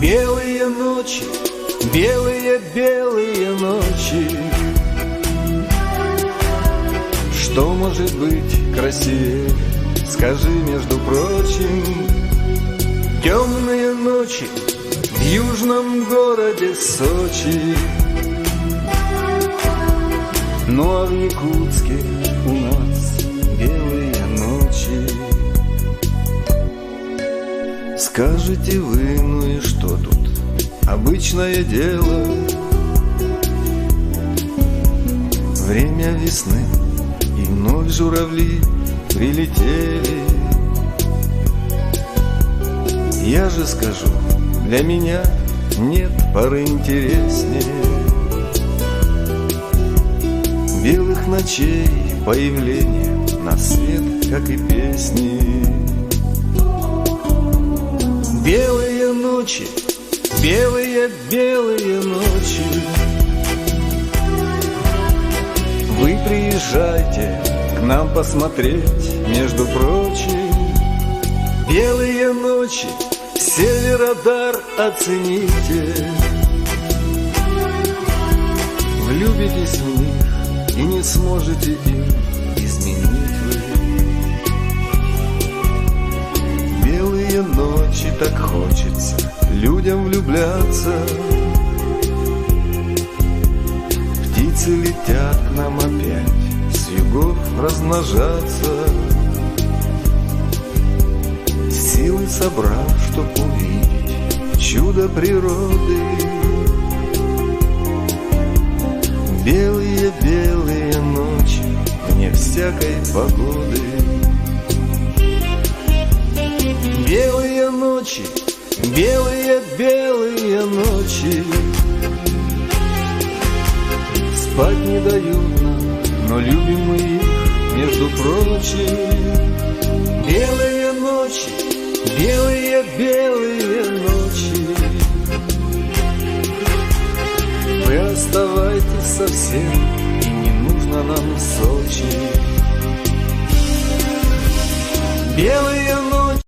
Белые ночи, белые ночи. Что может быть красивее, скажи, между прочим? Темные ночи в южном городе Сочи. Ну а в Якутске у нас белые ночи. Скажете вы, ну и что тут? Обычное дело. Время весны, и вновь журавли прилетели. Я же скажу, для меня нет поры интереснее белых ночей появление на свет, как и песни. Белые ночи, белые ночи. Вы приезжайте к нам посмотреть, между прочим. Белые ночи, Северодар оцените. Влюбитесь в них и не сможете им изменить вы. Белые ночи, так хочется людям влюбляться. Птицы летят к нам опять, с югов размножаться. Силы собрав, чтоб увидеть чудо природы. Белые ночи, вне всякой погоды. Белые ночи, белые ночи. Спать не дают нам, но любим мы их, между прочим. Белые ночи, белые ночи. Вы оставайтесь совсем, и не нужно нам Сочи. Белые ночи.